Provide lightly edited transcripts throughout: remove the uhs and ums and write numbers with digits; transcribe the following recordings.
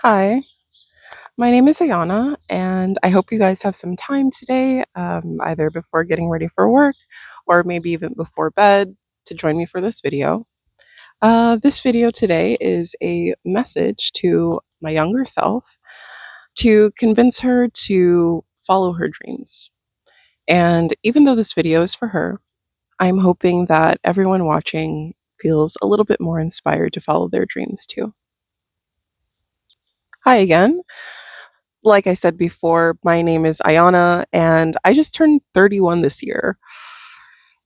Hi, my name is Ayana, and I hope you guys have some time today, either before getting ready for work or maybe even before bed, to join me for this video. This video today is a message to my younger self to convince her to follow her dreams. And even though this video is for her, I'm hoping that everyone watching feels a little bit more inspired to follow their dreams too. Hi again. Like I said before, my name is Ayana, and I just turned 31 this year.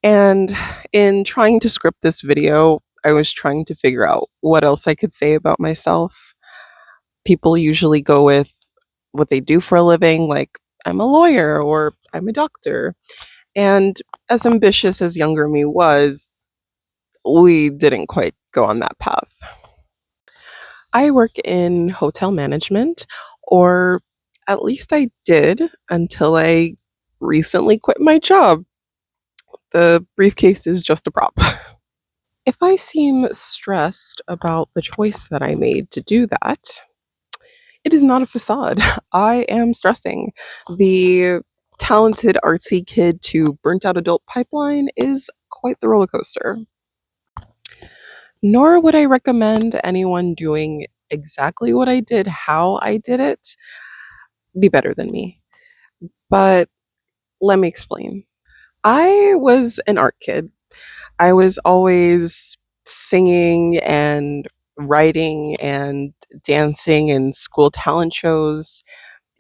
And in trying to script this video, I was trying to figure out what else I could say about myself. People usually go with what they do for a living, like I'm a lawyer or I'm a doctor. And as ambitious as younger me was, we didn't quite go on that path. I work in hotel management, or at least I did until I recently quit my job. The briefcase is just a prop. If I seem stressed about the choice that I made to do that, it is not a facade. I am stressing. The talented artsy kid to burnt out adult pipeline is quite the roller coaster. Nor would I recommend anyone doing exactly what I did, how I did it, be better than me. But let me explain. I was an art kid. I was always singing and writing and dancing in school talent shows.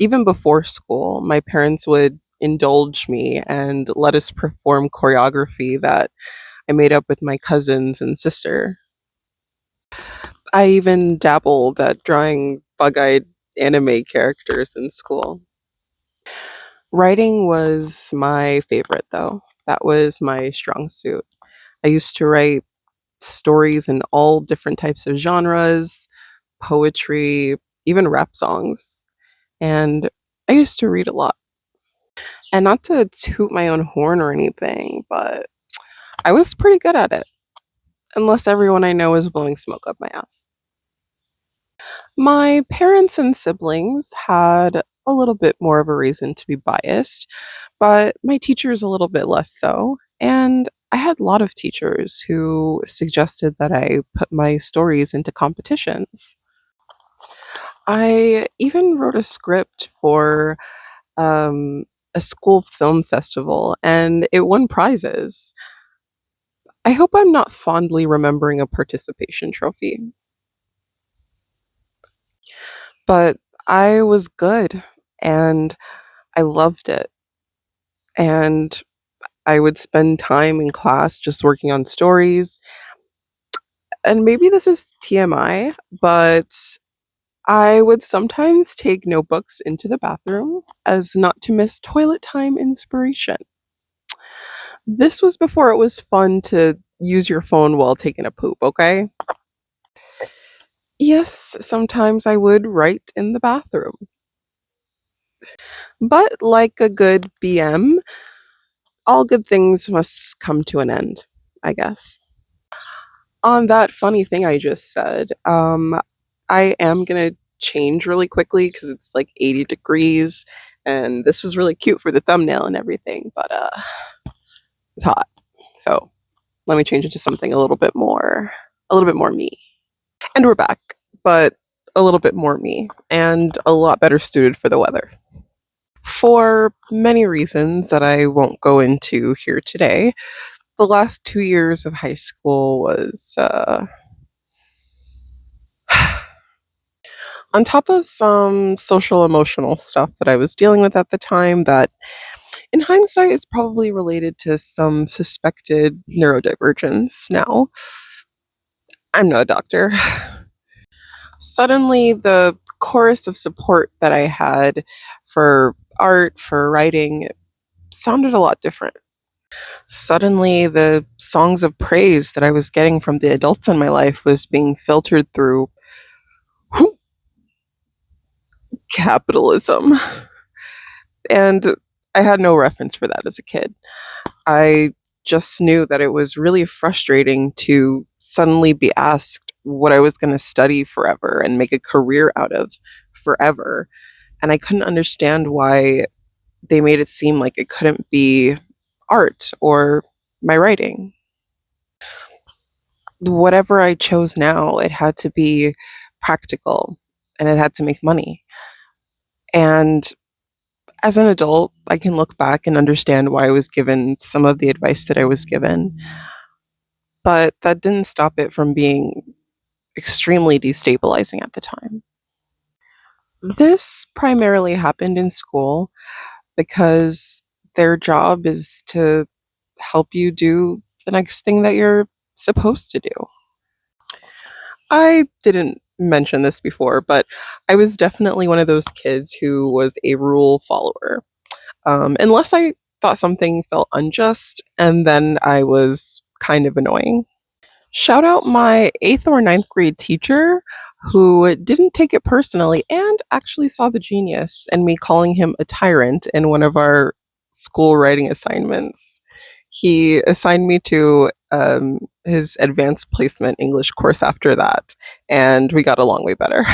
Even before school, my parents would indulge me and let us perform choreography that I made up with my cousins and sister. I even dabbled at drawing bug eyed anime characters in school. Writing was my favorite, though. That was my strong suit. I used to write stories in all different types of genres, poetry, even rap songs. And I used to read a lot. And not to toot my own horn or anything, but I was pretty good at it, unless everyone I know is blowing smoke up my ass. My parents and siblings had a little bit more of a reason to be biased, but my teachers a little bit less so. And I had a lot of teachers who suggested that I put my stories into competitions. I even wrote a script for um, a school film festival, and it won prizes. I hope I'm not fondly remembering a participation trophy, but I was good and I loved it. And I would spend time in class just working on stories. And maybe this is TMI, but I would sometimes take notebooks into the bathroom as not to miss toilet time inspiration. This was before it was fun to use your phone while taking a poop, okay? Yes, sometimes I would write in the bathroom. But like a good BM, all good things must come to an end, I guess. On that funny thing I just said, I am gonna change really quickly because it's like 80 degrees, and this was really cute for the thumbnail and everything, but it's hot. So let me change it to something a little bit more me. And we're back, but a little bit more me and a lot better suited for the weather. For many reasons that I won't go into here today, the last 2 years of high school was on top of some social emotional stuff that I was dealing with at the time that in hindsight is probably related to some suspected neurodivergence now. I'm not a doctor. Suddenly the chorus of support that I had for art, for writing, sounded a lot different. Suddenly the songs of praise that I was getting from the adults in my life was being filtered through capitalism. And I had no reference for that as a kid. I just knew that it was really frustrating to suddenly be asked what I was going to study forever and make a career out of forever. And I couldn't understand why they made it seem like it couldn't be art or my writing. Whatever I chose now, it had to be practical and it had to make money. And as an adult, I can look back and understand why I was given some of the advice that I was given, but that didn't stop it from being extremely destabilizing at the time. This primarily happened in school because their job is to help you do the next thing that you're supposed to do. I didn't mention this before, but I was definitely one of those kids who was a rule follower. Unless I thought something felt unjust, and then I was kind of annoying. Shout out my eighth or ninth grade teacher who didn't take it personally and actually saw the genius in me calling him a tyrant in one of our school writing assignments. He assigned me to his advanced placement English course after that, and we got along way better.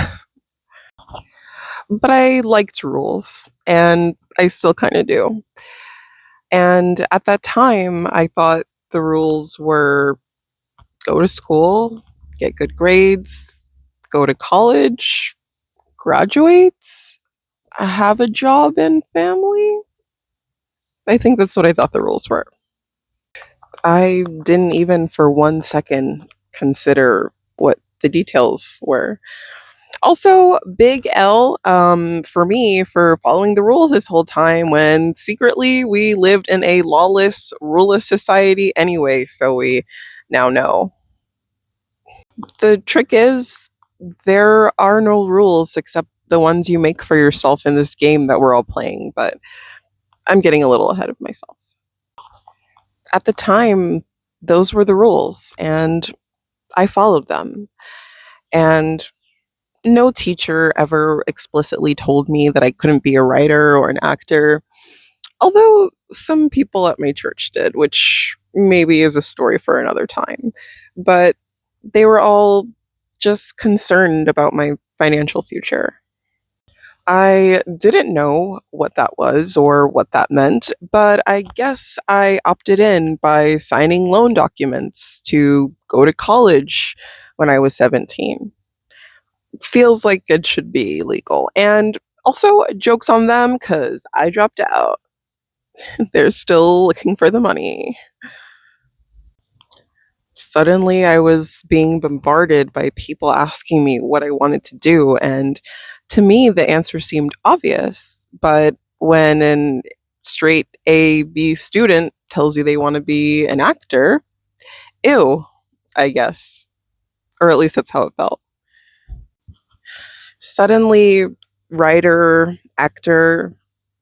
But I liked rules, and I still kind of do. And at that time, I thought the rules were go to school, get good grades, go to college, graduate, have a job and family. I think that's what I thought the rules were. I didn't even for 1 second consider what the details were. Also, big L for me for following the rules this whole time when secretly we lived in a lawless, ruleless society anyway, so we now know. The trick is there are no rules except the ones you make for yourself in this game that we're all playing, but I'm getting a little ahead of myself. At the time, those were the rules, and I followed them. And no teacher ever explicitly told me that I couldn't be a writer or an actor, although some people at my church did, which maybe is a story for another time. But they were all just concerned about my financial future. I didn't know what that was or what that meant, but I guess I opted in by signing loan documents to go to college when I was 17. Feels like it should be legal. And also, jokes on them because I dropped out. They're still looking for the money. Suddenly, I was being bombarded by people asking me what I wanted to do. And to me, the answer seemed obvious. But when a straight A, B student tells you they want to be an actor, ew, I guess. Or at least that's how it felt. Suddenly, writer, actor,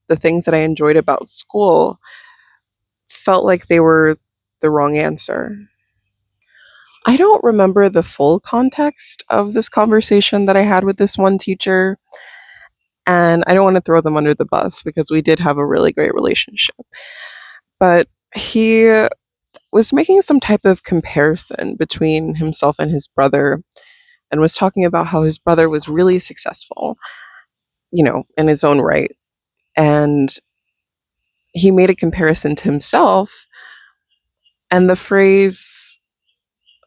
the things that I enjoyed about school felt like they were the wrong answer. I don't remember the full context of this conversation that I had with this one teacher, and I don't want to throw them under the bus because we did have a really great relationship. But he was making some type of comparison between himself and his brother and was talking about how his brother was really successful, in his own right. And he made a comparison to himself, and the phrase,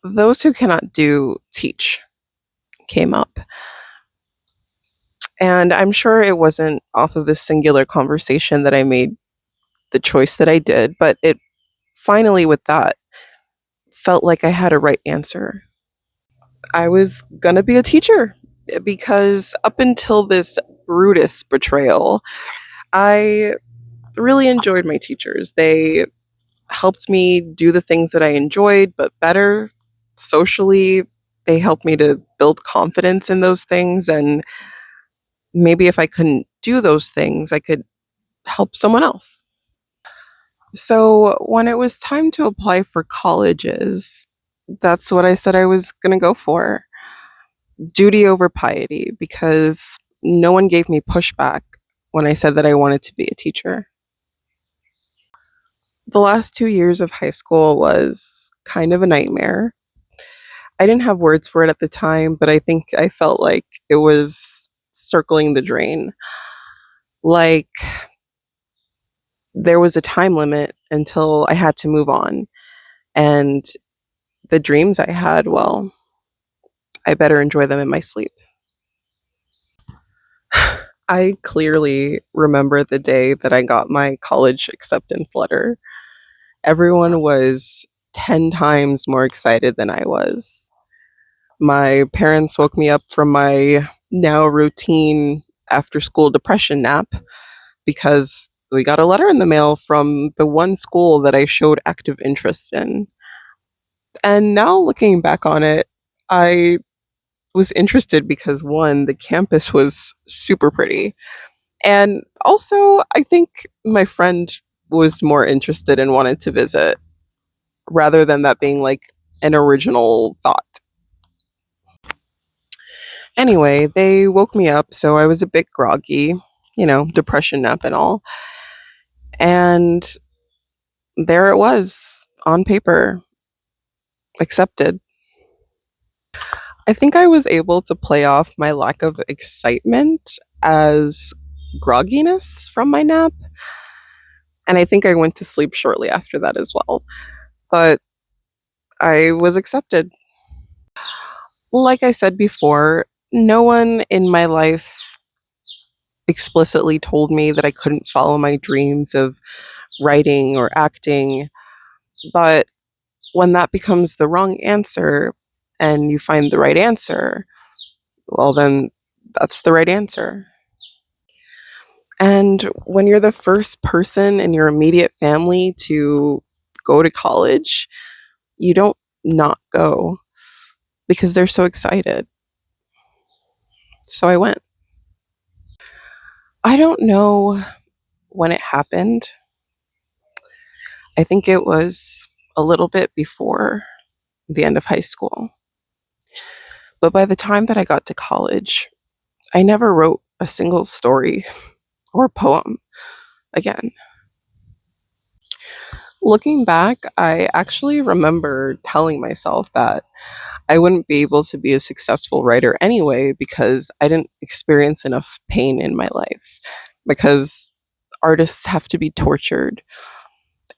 those who cannot do, teach, came up. And I'm sure it wasn't off of this singular conversation that I made the choice that I did, but it finally, with that, felt like I had a right answer. I was gonna be a teacher because up until this Brutus betrayal, I really enjoyed my teachers. They helped me do the things that I enjoyed, but better socially. They helped me to build confidence in those things. And maybe if I couldn't do those things, I could help someone else. So when it was time to apply for colleges, that's what I said I was going to go for. Duty over piety, because no one gave me pushback when I said that I wanted to be a teacher. The last 2 years of high school was kind of a nightmare. I didn't have words for it at the time, but I think I felt like it was circling the drain. Like there was a time limit until I had to move on. And the dreams I had, well, I better enjoy them in my sleep. I clearly remember the day that I got my college acceptance letter. Everyone was 10 times more excited than I was. My parents woke me up from my now routine after school depression nap because we got a letter in the mail from the one school that I showed active interest in. And now looking back on it, I was interested because one, the campus was super pretty. And also, I think my friend was more interested and wanted to visit rather than that being like an original thought. Anyway, they woke me up, so I was a bit groggy, depression nap and all. And there it was on paper, accepted. I think I was able to play off my lack of excitement as grogginess from my nap. And I think I went to sleep shortly after that as well. But I was accepted. Like I said before, no one in my life explicitly told me that I couldn't follow my dreams of writing or acting. But when that becomes the wrong answer and you find the right answer, well, then that's the right answer. And when you're the first person in your immediate family to go to college, you don't not go because they're so excited. So I went. I don't know when it happened. I think it was a little bit before the end of high school. But by the time that I got to college, I never wrote a single story or poem again. Looking back, I actually remember telling myself that I wouldn't be able to be a successful writer anyway because I didn't experience enough pain in my life. Because artists have to be tortured.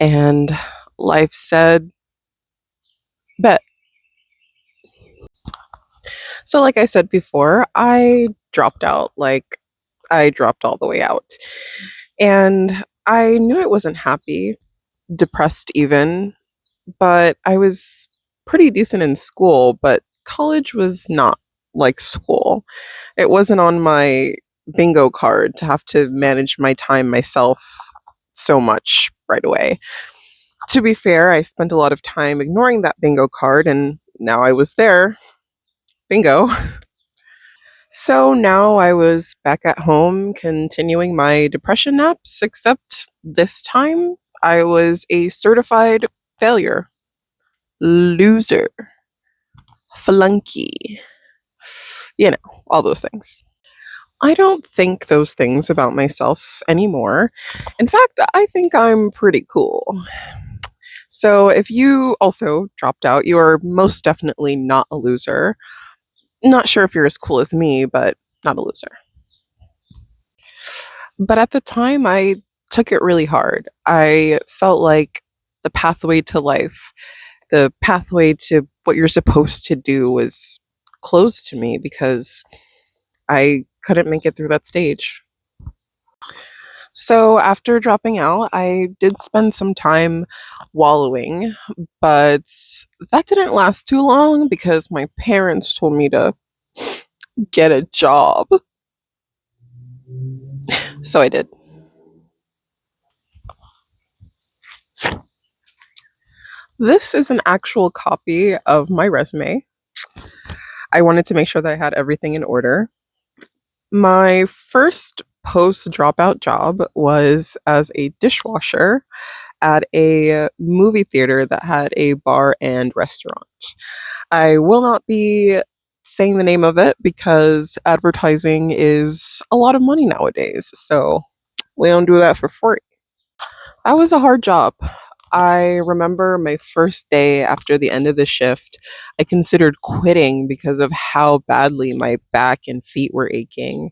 And life said, bet. So, like I said before, I dropped out. Like, I dropped all the way out. And I knew I wasn't happy, depressed even, but I was pretty decent in school, but college was not like school. It wasn't on my bingo card to have to manage my time myself so much right away. To be fair, I spent a lot of time ignoring that bingo card, and now I was there. Bingo. So now I was back at home continuing my depression naps, except this time I was a certified failure, loser, flunky, all those things. I don't think those things about myself anymore. In fact, I think I'm pretty cool. So if you also dropped out, you are most definitely not a loser. Not sure if you're as cool as me, but not a loser. But at the time, I took it really hard. I felt like the pathway to life, the pathway to what you're supposed to do was closed to me because I couldn't make it through that stage. So after dropping out, I did spend some time wallowing, but that didn't last too long because my parents told me to get a job. So I did. This is an actual copy of my resume. I wanted to make sure that I had everything in order. My first post dropout job was as a dishwasher at a movie theater that had a bar and restaurant. I will not be saying the name of it because advertising is a lot of money nowadays. So we don't do that for free. That was a hard job. I remember my first day after the end of the shift, I considered quitting because of how badly my back and feet were aching.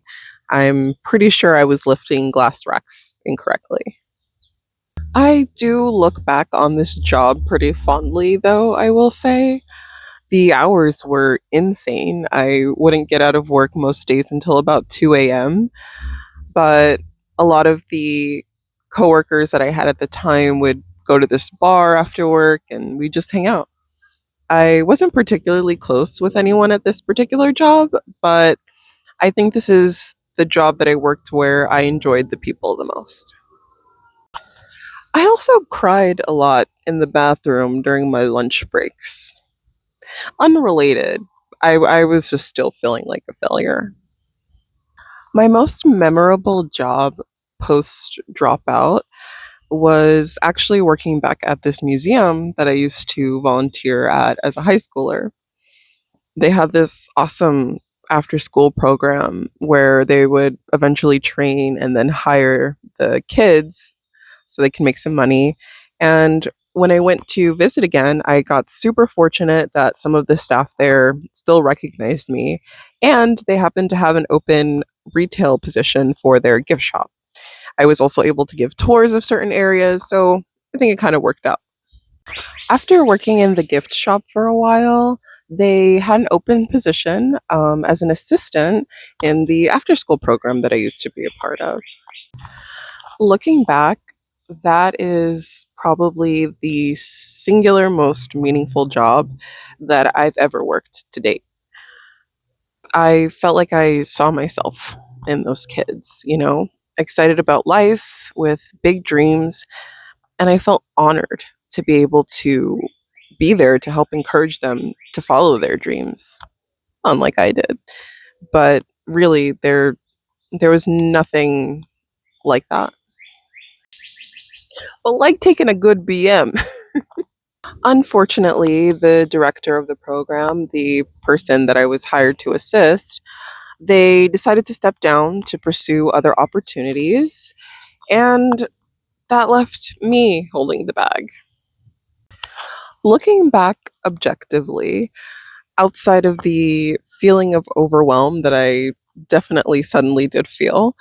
I'm pretty sure I was lifting glass racks incorrectly. I do look back on this job pretty fondly, though, I will say. The hours were insane. I wouldn't get out of work most days until about 2 a.m., but a lot of the coworkers that I had at the time would go to this bar after work and we just hang out. I wasn't particularly close with anyone at this particular job, but I think this is the job that I worked where I enjoyed the people the most. I also cried a lot in the bathroom during my lunch breaks. Unrelated, I was just still feeling like a failure. My most memorable job post dropout was actually working back at this museum that I used to volunteer at as a high schooler. They had this awesome after school program where they would eventually train and then hire the kids so they can make some money. And when I went to visit again, I got super fortunate that some of the staff there still recognized me and they happened to have an open retail position for their gift shop. I was also able to give tours of certain areas, so I think it kind of worked out. After working in the gift shop for a while, they had an open position as an assistant in the after school program that I used to be a part of. Looking back, that is probably the singular most meaningful job that I've ever worked to date. I felt like I saw myself in those kids, excited about life with big dreams, and I felt honored to be able to be there to help encourage them to follow their dreams, unlike I did. But really, there was nothing like that. But like taking a good BM. Unfortunately, the director of the program, the person that I was hired to assist, they decided to step down to pursue other opportunities, and that left me holding the bag. Looking back objectively, outside of the feeling of overwhelm that I definitely suddenly did feel,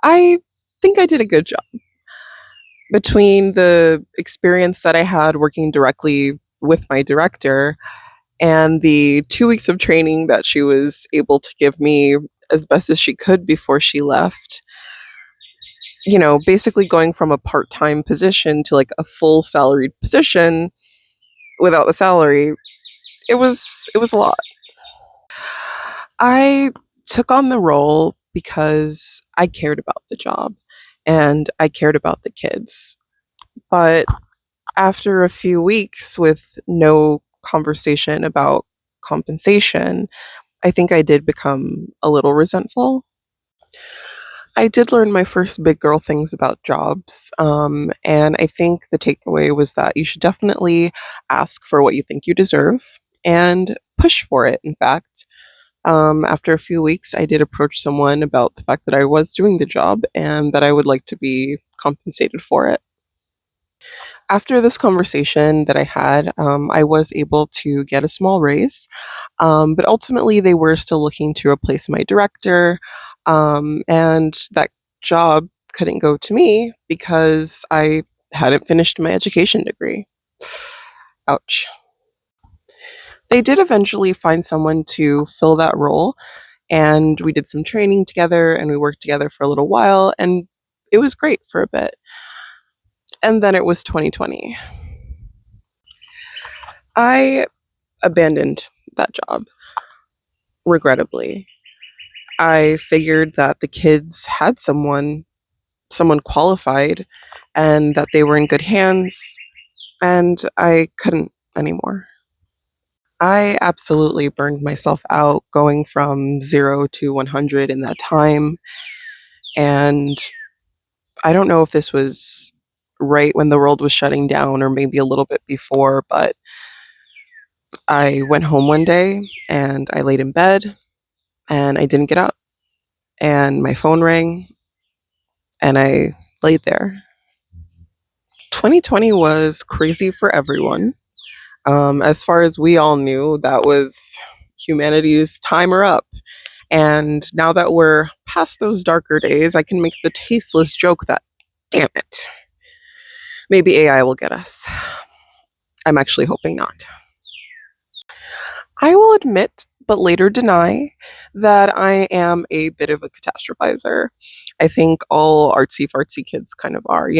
I think I did a good job. Between the experience that I had working directly with my director and the 2 weeks of training that she was able to give me as best as she could before she left, basically going from a part time position to like a full salaried position without the salary, it was a lot. I took on the role because I cared about the job and I cared about the kids. But after a few weeks with no conversation about compensation, I think I did become a little resentful. I did learn my first big girl things about jobs. And I think the takeaway was that you should definitely ask for what you think you deserve and push for it, in fact. After a few weeks, I did approach someone about the fact that I was doing the job and that I would like to be compensated for it. After this conversation that I had, I was able to get a small raise, but ultimately they were still looking to replace my director, and that job couldn't go to me because I hadn't finished my education degree. Ouch. They did eventually find someone to fill that role, and we did some training together and we worked together for a little while, and it was great for a bit. And then it was 2020. I abandoned that job, regrettably. I figured that the kids had someone qualified, and that they were in good hands, and I couldn't anymore. I absolutely burned myself out going from 0 to 100 in that time, and I don't know if this was right when the world was shutting down or maybe a little bit before, but I went home one day and I laid in bed and I didn't get up, and my phone rang and I laid there. 2020 was crazy for everyone. As far as we all knew, that was humanity's timer up. And now that we're past those darker days, I can make the tasteless joke that, damn it, maybe AI will get us. I'm actually hoping not. I will admit, but later deny, that I am a bit of a catastrophizer. I think all artsy fartsy kids kind of are,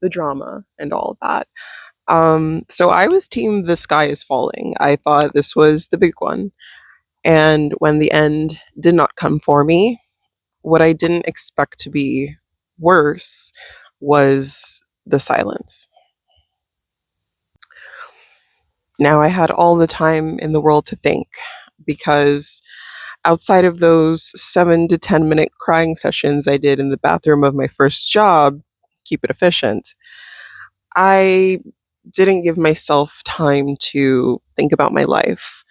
the drama and all of that. So I was team The Sky is Falling. I thought this was the big one. And when the end did not come for me, what I didn't expect to be worse was the silence. Now I had all the time in the world to think because outside of those 7 to 10 minute crying sessions I did in the bathroom of my first job, keep it efficient, I didn't give myself time to think about my life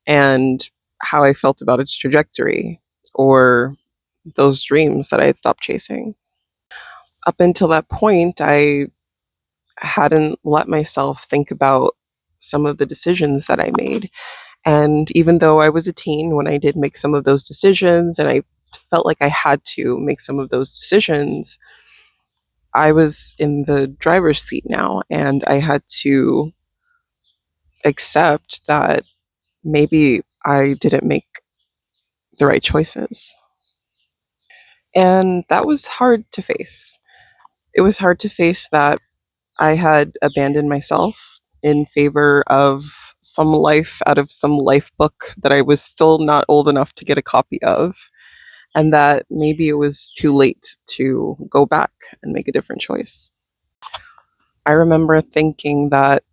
and how I felt about its trajectory or those dreams that I had stopped chasing. Up until that point, I hadn't let myself think about some of the decisions that I made. And even though I was a teen when I did make some of those decisions and I felt like I had to make some of those decisions, I was in the driver's seat now and I had to accept that maybe I didn't make the right choices. And that was hard to face. It was hard to face that I had abandoned myself in favor of some life out of some life book that I was still not old enough to get a copy of, and that maybe it was too late to go back and make a different choice. I remember thinking that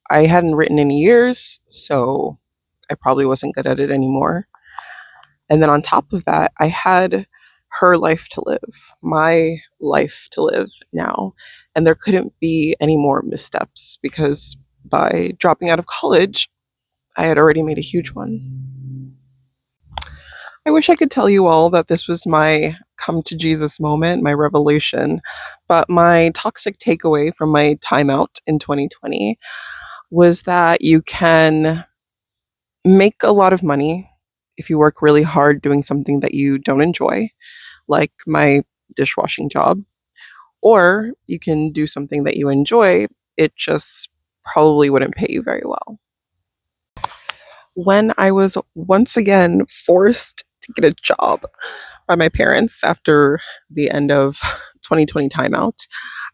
I hadn't written in years, so I probably wasn't good at it anymore. And then on top of that, I had her life to live, my life to live now. And there couldn't be any more missteps because by dropping out of college, I had already made a huge one. I wish I could tell you all that this was my come to Jesus moment, my revelation, but my toxic takeaway from my timeout in 2020 was that you can make a lot of money if you work really hard doing something that you don't enjoy, like my dishwashing job, or you can do something that you enjoy. It just probably wouldn't pay you very well. When I was once again forced to get a job by my parents after the end of 2020 timeout,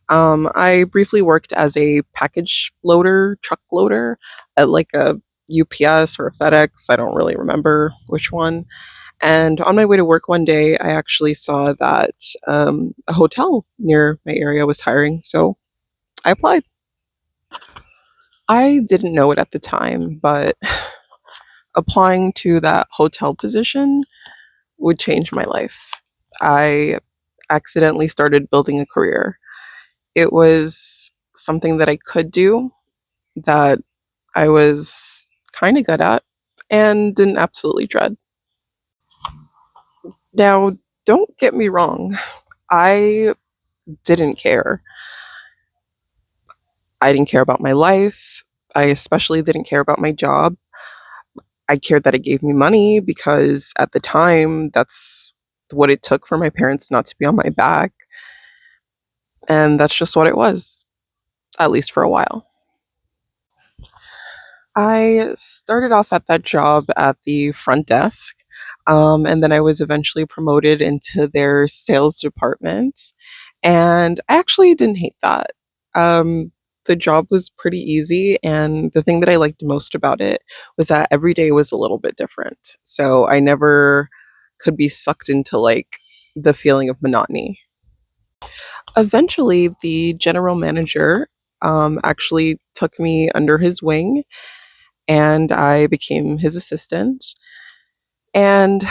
I briefly worked as a package loader, truck loader at like a UPS or a FedEx. I don't really remember which one. And on my way to work one day, I actually saw that a hotel near my area was hiring. So I applied. I didn't know it at the time, but applying to that hotel position would change my life. I accidentally started building a career. It was something that I could do, that I was kind of good at, and didn't absolutely dread. Now, don't get me wrong, I didn't care. I didn't care about my life. I especially didn't care about my job. I cared that it gave me money because at the time, that's what it took for my parents not to be on my back. And that's just what it was, at least for a while. I started off at that job at the front desk, and then I was eventually promoted into their sales department. And I actually didn't hate that. The job was pretty easy, and the thing that I liked most about it was that every day was a little bit different. So I never could be sucked into like the feeling of monotony. Eventually, the general manager actually took me under his wing and I became his assistant. And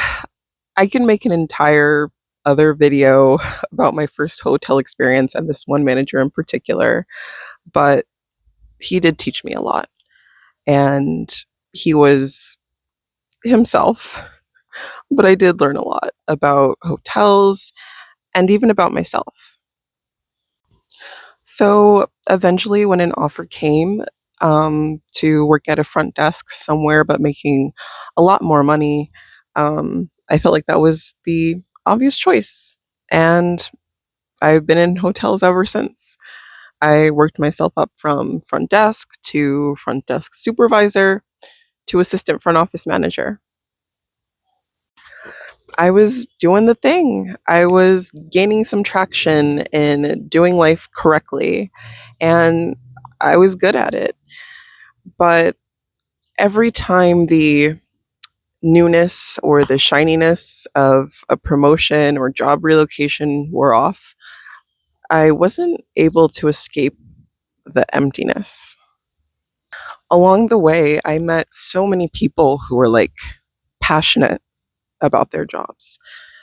I can make an entire other video about my first hotel experience and this one manager in particular, but he did teach me a lot. And he was himself, but I did learn a lot about hotels and even about myself. So eventually, when an offer came to work at a front desk somewhere, but making a lot more money, I felt like that was the obvious choice. And I've been in hotels ever since. I worked myself up from front desk to front desk supervisor to assistant front office manager. I was doing the thing. I was gaining some traction in doing life correctly, and I was good at it. But every time the newness or the shininess of a promotion or job relocation wore off, I wasn't able to escape the emptiness. Along the way, I met so many people who were like passionate about their jobs,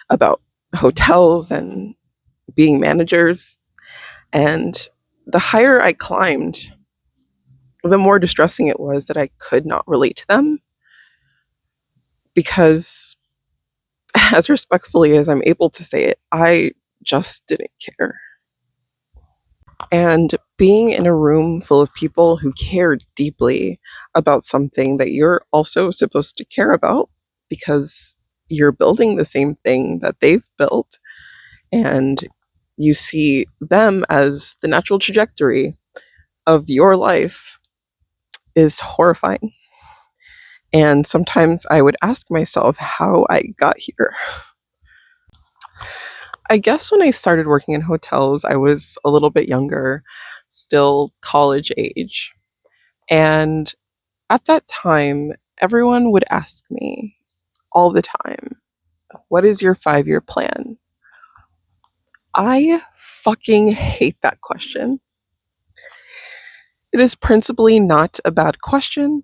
about hotels and being managers. And the higher I climbed, the more distressing it was that I could not relate to them because, as respectfully as I'm able to say it, I just didn't care. And being in a room full of people who cared deeply about something that you're also supposed to care about because you're building the same thing that they've built and you see them as the natural trajectory of your life is horrifying. And sometimes I would ask myself how I got here. I guess when I started working in hotels, I was a little bit younger, still college age. And at that time, everyone would ask me all the time, what is your 5 year plan? I fucking hate that question. It is principally not a bad question,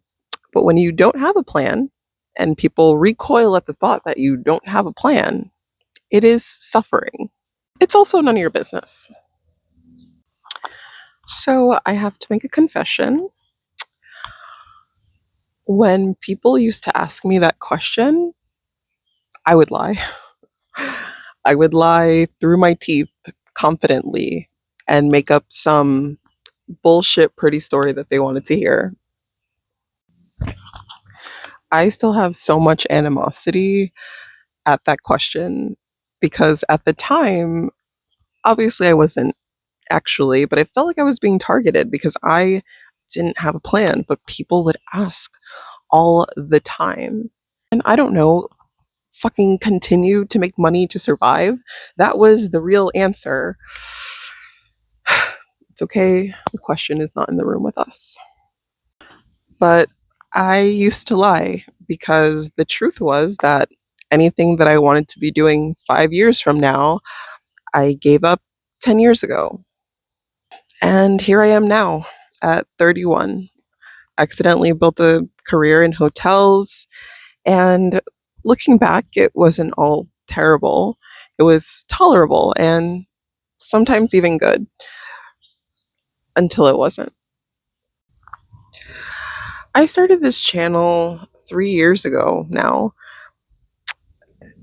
but when you don't have a plan and people recoil at the thought that you don't have a plan, it is suffering. It's also none of your business. So I have to make a confession. When people used to ask me that question, I would lie. I would lie through my teeth confidently and make up some bullshit pretty story that they wanted to hear. I still have so much animosity at that question because at the time, obviously I wasn't actually, but I felt like I was being targeted because I didn't have a plan, but people would ask all the time. And I don't know, fucking continue to make money to survive. That was the real answer. It's okay. The question is not in the room with us. But I used to lie because the truth was that anything that I wanted to be doing 5 years from now, I gave up 10 years ago. And here I am now at 31. Accidentally built a career in hotels. And looking back, it wasn't all terrible. It was tolerable and sometimes even good until it wasn't. I started this channel 3 years ago now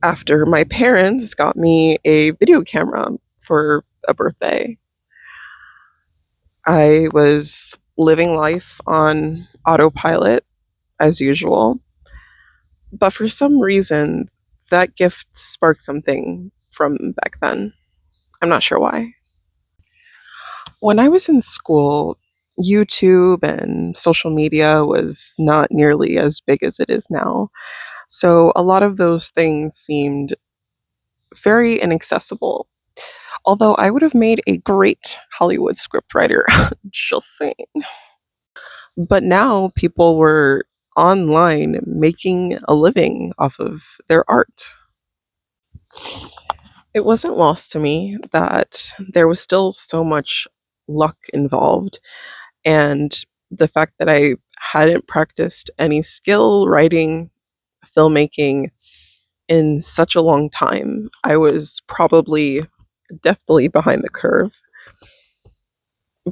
after my parents got me a video camera for a birthday. I was living life on autopilot as usual, but for some reason, that gift sparked something from back then. I'm not sure why. When I was in school, YouTube and social media was not nearly as big as it is now. So a lot of those things seemed very inaccessible. Although I would have made a great Hollywood scriptwriter, just saying. But now people were online making a living off of their art. It wasn't lost to me that there was still so much luck involved, and the fact that I hadn't practiced any skill writing, filmmaking in such a long time, I was probably definitely behind the curve.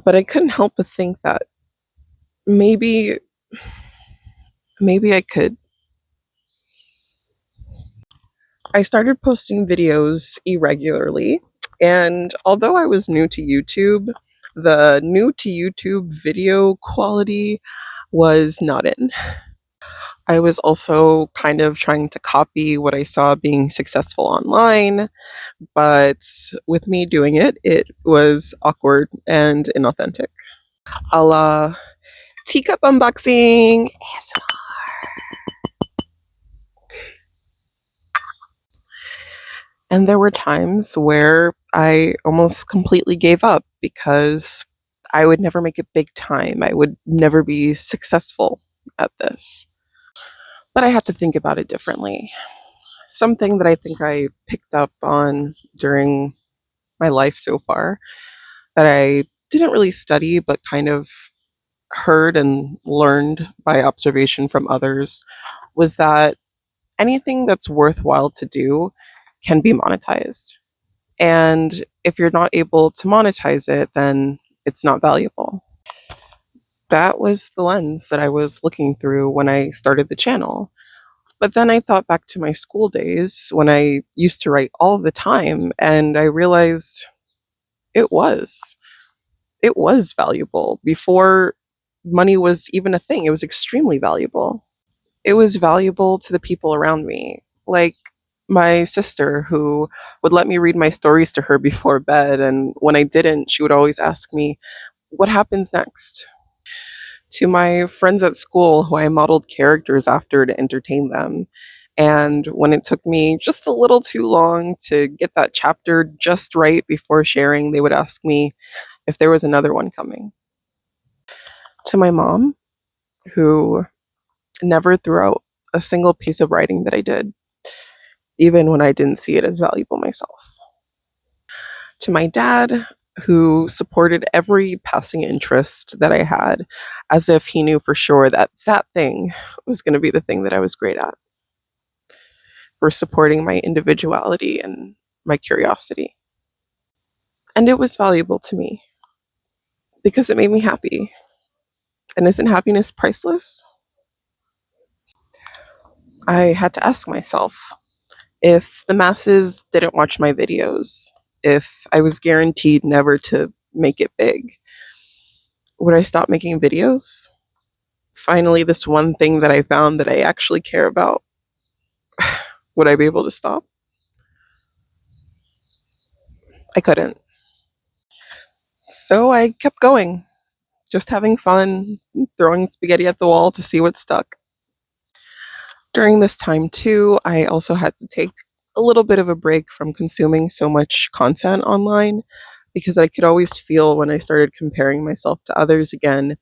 But I couldn't help but think that maybe I could. I started posting videos irregularly, and although I was new to YouTube, The new to YouTube video quality was not in. I was also kind of trying to copy what I saw being successful online, but with me doing it, it was awkward and inauthentic. A la teacup unboxing. And there were times where I almost completely gave up because I would never make it big time. I would never be successful at this. But I had to think about it differently. Something that I think I picked up on during my life so far that I didn't really study, but kind of heard and learned by observation from others was that anything that's worthwhile to do can be monetized. And if you're not able to monetize it, then it's not valuable. That was the lens that I was looking through when I started the channel. But then I thought back to my school days when I used to write all the time, and I realized it was. It was valuable. Before money was even a thing, it was extremely valuable. It was valuable to the people around me. Like my sister, who would let me read my stories to her before bed. And when I didn't, she would always ask me, "What happens next?" To my friends at school, who I modeled characters after to entertain them. And when it took me just a little too long to get that chapter just right before sharing, they would ask me if there was another one coming. To my mom, who never threw out a single piece of writing that I did, even when I didn't see it as valuable myself. To my dad, who supported every passing interest that I had as if he knew for sure that that thing was going to be the thing that I was great at, for supporting my individuality and my curiosity. And it was valuable to me because it made me happy. And isn't happiness priceless? I had to ask myself, if the masses didn't watch my videos, if I was guaranteed never to make it big, would I stop making videos? Finally, this one thing that I found that I actually care about, would I be able to stop? I couldn't. So I kept going, just having fun, throwing spaghetti at the wall to see what stuck. During this time, too, I also had to take a little bit of a break from consuming so much content online because I could always feel when I started comparing myself to others again,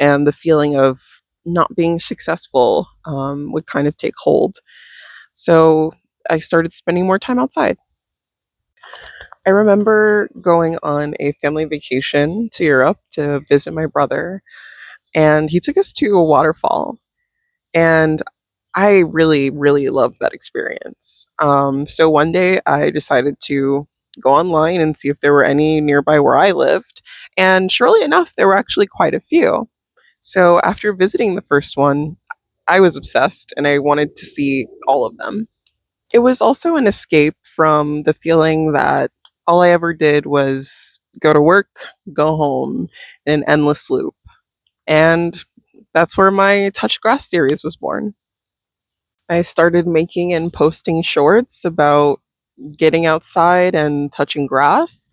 and the feeling of not being successful would kind of take hold. So I started spending more time outside. I remember going on a family vacation to Europe to visit my brother, and he took us to a waterfall. And I really, really loved that experience. So one day I decided to go online and see if there were any nearby where I lived. And surely enough, there were actually quite a few. So after visiting the first one, I was obsessed and I wanted to see all of them. It was also an escape from the feeling that all I ever did was go to work, go home in an endless loop. And that's where my Touch Grass series was born. I started making and posting shorts about getting outside and touching grass.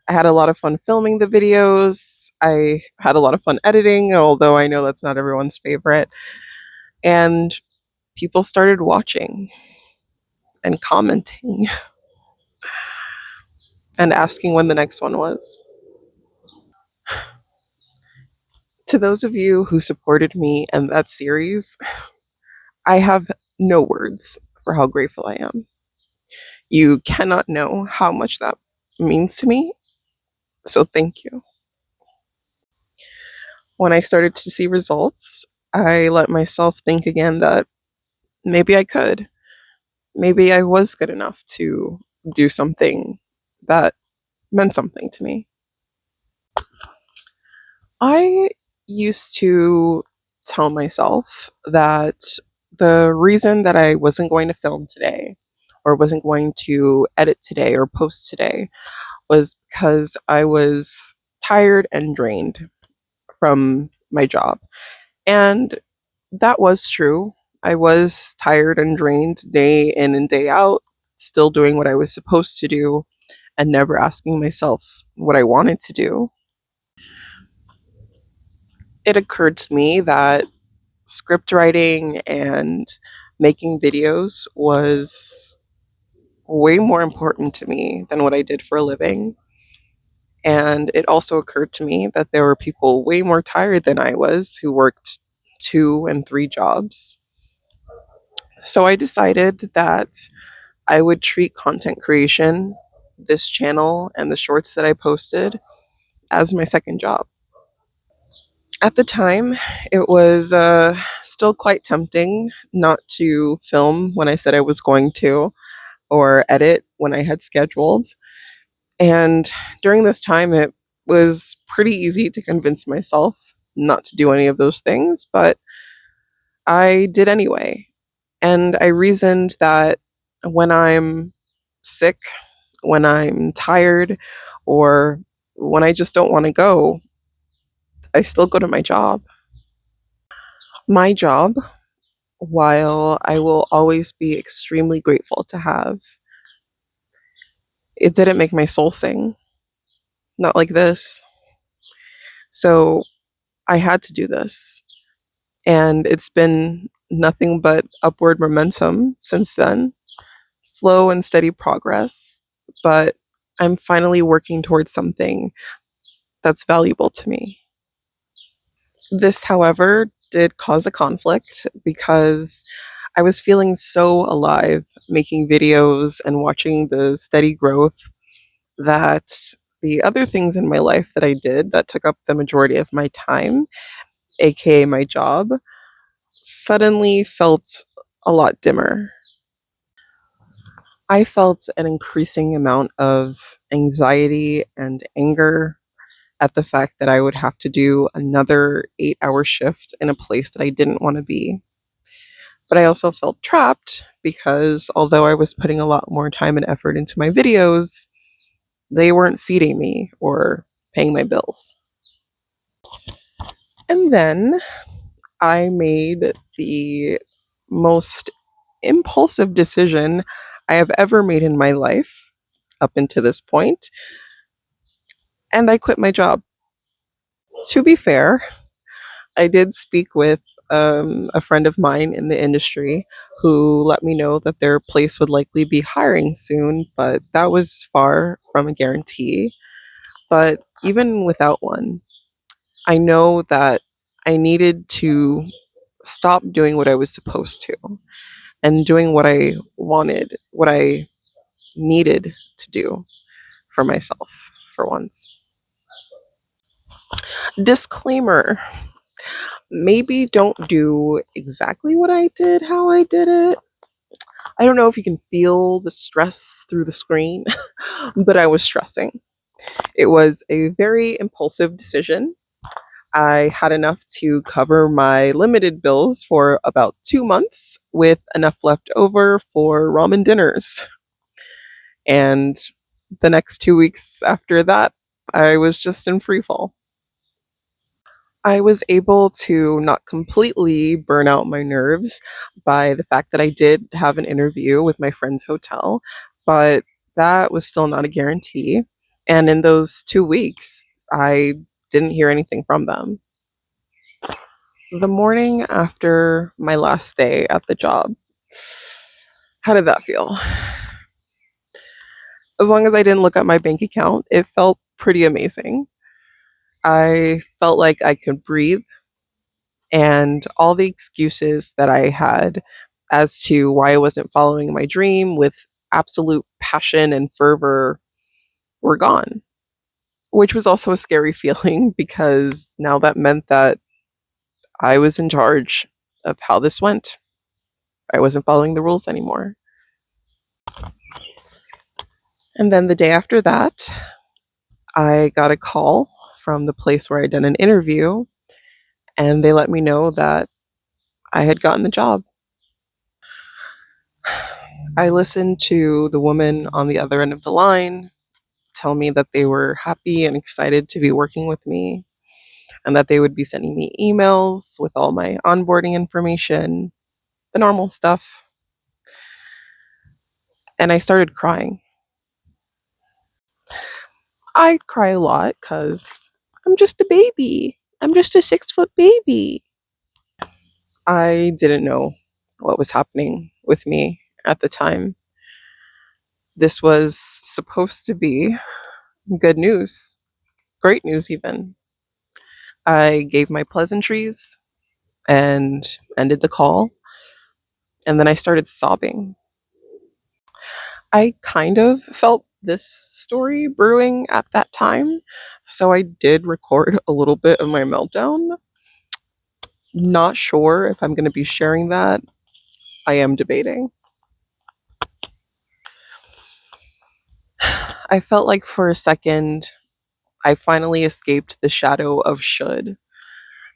I had a lot of fun filming the videos. I had a lot of fun editing, although I know that's not everyone's favorite. And people started watching and commenting and asking when the next one was. To those of you who supported me and that series, I have no words for how grateful I am. You cannot know how much that means to me, so thank you. When I started to see results, I let myself think again that maybe I could. Maybe I was good enough to do something that meant something to me. I used to tell myself that the reason that I wasn't going to film today or wasn't going to edit today or post today was because I was tired and drained from my job. And that was true. I was tired and drained day in and day out, still doing what I was supposed to do and never asking myself what I wanted to do. It occurred to me that script writing and making videos was way more important to me than what I did for a living. And it also occurred to me that there were people way more tired than I was who worked 2 and 3 jobs. So I decided that I would treat content creation, this channel, and the shorts that I posted as my second job. At the time, it was still quite tempting not to film when I said I was going to, or edit when I had scheduled. And during this time, it was pretty easy to convince myself not to do any of those things, but I did anyway. And I reasoned that when I'm sick, when I'm tired, or when I just don't want to go, I still go to my job. My job, while I will always be extremely grateful to have, it didn't make my soul sing. Not like this. So I had to do this. And it's been nothing but upward momentum since then. Slow and steady progress, but I'm finally working towards something that's valuable to me. This, however, did cause a conflict because I was feeling so alive making videos and watching the steady growth that the other things in my life that I did that took up the majority of my time, aka my job, suddenly felt a lot dimmer. I felt an increasing amount of anxiety and anger at the fact that I would have to do another 8-hour shift in a place that I didn't want to be. But I also felt trapped because although I was putting a lot more time and effort into my videos, they weren't feeding me or paying my bills. And then I made the most impulsive decision I have ever made in my life up until this point, and I quit my job. To be fair, I did speak with a friend of mine in the industry who let me know that their place would likely be hiring soon, but that was far from a guarantee. But even without one, I know that I needed to stop doing what I was supposed to and doing what I wanted, what I needed to do for myself for once. Disclaimer, maybe don't do exactly what I did, how I did it. I don't know if you can feel the stress through the screen, but I was stressing. It was a very impulsive decision. I had enough to cover my limited bills for about 2 months, with enough left over for ramen dinners. And the next 2 weeks after that, I was just in free fall. I was able to not completely burn out my nerves by the fact that I did have an interview with my friend's hotel, but that was still not a guarantee. And in those 2 weeks, I didn't hear anything from them. The morning after my last day at the job, how did that feel? As long as I didn't look at my bank account, it felt pretty amazing. I felt like I could breathe, and all the excuses that I had as to why I wasn't following my dream with absolute passion and fervor were gone, which was also a scary feeling because now that meant that I was in charge of how this went. I wasn't following the rules anymore. And then the day after that, I got a call from the place where I'd done an interview, and they let me know that I had gotten the job. I listened to the woman on the other end of the line. tell me that they were happy and excited to be working with me and that they would be sending me emails with all my onboarding information, the normal stuff. And I started crying. I cry a lot because I'm just a baby. I'm just a 6 foot baby. I didn't know what was happening with me at the time. This was supposed to be good news, great news, even. I gave my pleasantries and ended the call, and then I started sobbing. I kind of felt this story brewing at that time, so I did record a little bit of my meltdown. Not sure if I'm going to be sharing that. I am debating. I felt like for a second I finally escaped the shadow of should,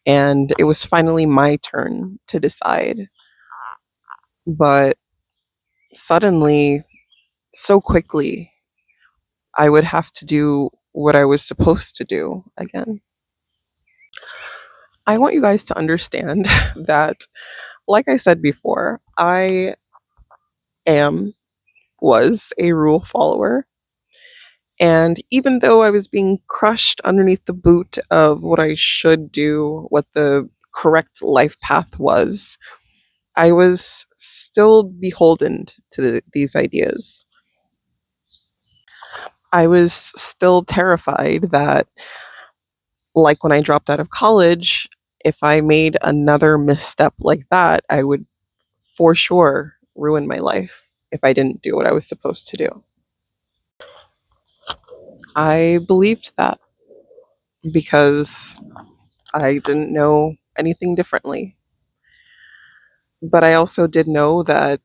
and it was finally my turn to decide. But suddenly, so quickly, I would have to do what I was supposed to do again. I want you guys to understand that, like I said before, I am, was a rule follower. And even though I was being crushed underneath the boot of what I should do, what the correct life path was, I was still beholden to these ideas. I was still terrified that, like when I dropped out of college, if I made another misstep like that, I would for sure ruin my life if I didn't do what I was supposed to do. I believed that because I didn't know anything differently. But I also did know that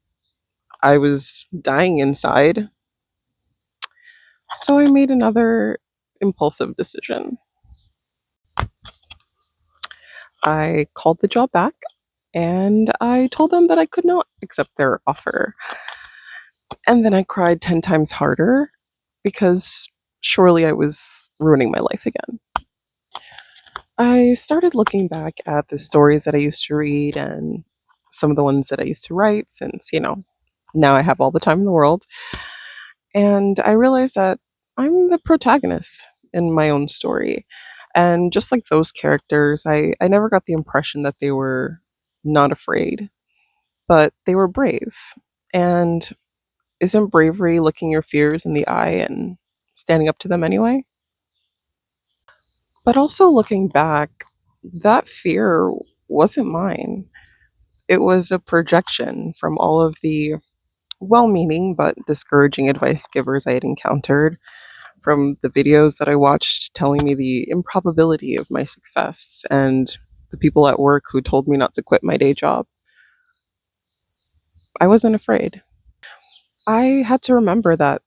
I was dying inside. So I made another impulsive decision. I called the job back and I told them that I could not accept their offer. And then I cried 10 times harder because surely I was ruining my life again. I started looking back at the stories that I used to read and some of the ones that I used to write since, now I have all the time in the world. And I realized that I'm the protagonist in my own story. And just like those characters, I never got the impression that they were not afraid, but they were brave. And isn't bravery looking your fears in the eye and standing up to them anyway? But also looking back, that fear wasn't mine. It was a projection from all of the well meaning but discouraging advice givers I had encountered, from the videos that I watched telling me the improbability of my success, and the people at work who told me not to quit my day job. I wasn't afraid. I had to remember that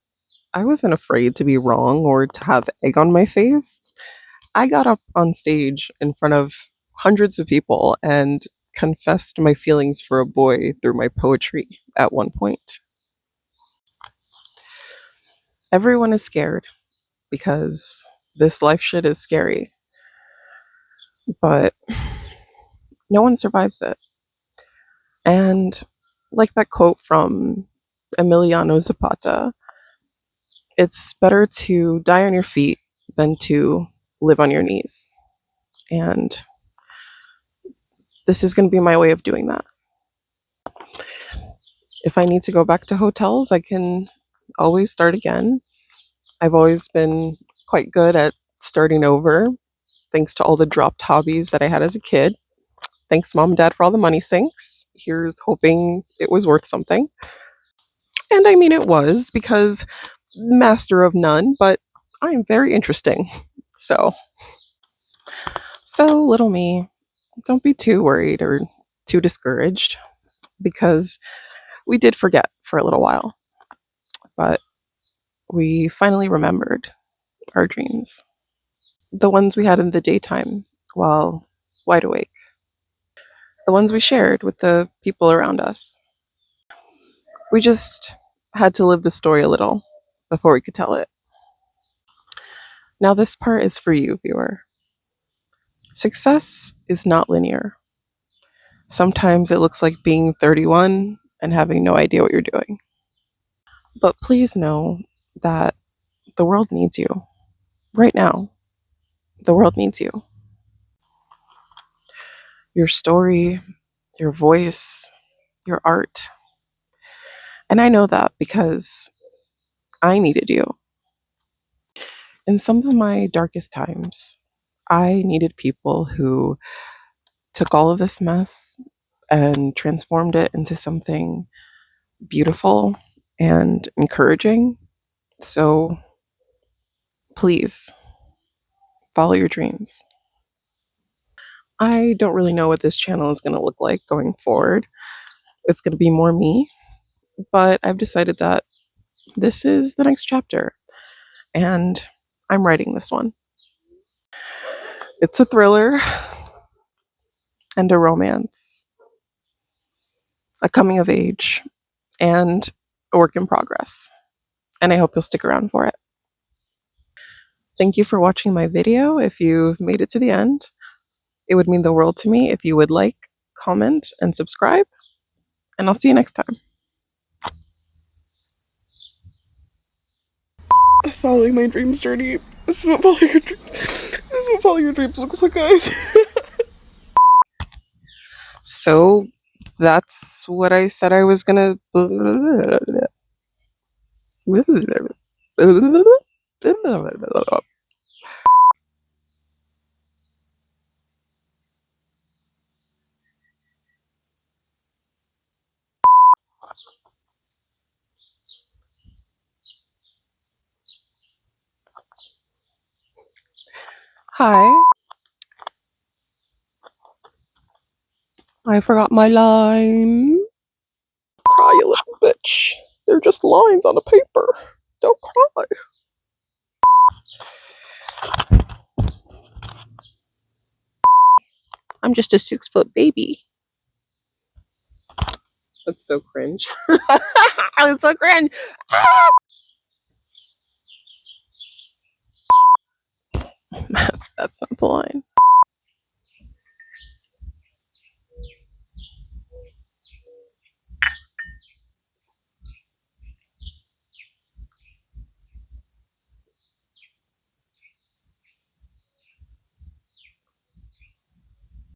I wasn't afraid to be wrong or to have egg on my face. I got up on stage in front of hundreds of people and confessed my feelings for a boy through my poetry at one point. Everyone is scared because this life shit is scary, but no one survives it. And like that quote from Emiliano Zapata, it's better to die on your feet than to live on your knees. And this is going to be my way of doing that. If I need to go back to hotels, I can always start again. I've always been quite good at starting over, thanks to all the dropped hobbies that I had as a kid. Thanks, mom and dad, for all the money sinks. Here's hoping it was worth something. And I mean, it was, because master of none, but I'm very interesting. So, little me, don't be too worried or too discouraged, because we did forget for a little while, but we finally remembered our dreams, the ones we had in the daytime while wide awake, the ones we shared with the people around us. We just had to live the story a little before we could tell it. Now, this part is for you, viewer. Success is not linear. Sometimes it looks like being 31 and having no idea what you're doing. But please know that the world needs you. Right now, the world needs you. Your story, your voice, your art. And I know that because I needed you. In some of my darkest times, I needed people who took all of this mess and transformed it into something beautiful and encouraging. So please follow your dreams. I don't really know what this channel is going to look like going forward. It's going to be more me, but I've decided that this is the next chapter and I'm writing this one. It's a thriller and a romance, a coming of age, and a work in progress. And I hope you'll stick around for it. Thank you for watching my video. If you've made it to the end, it would mean the world to me if you would like, comment, and subscribe. And I'll see you next time. Following my dreams journey. This is what following your dreams looks like, guys. So that's what I said I was gonna. Hi. I forgot my line. Cry, you little bitch. They're just lines on a paper. Don't cry. I'm just a 6-foot baby. That's so cringe. It's so cringe. That's not the line.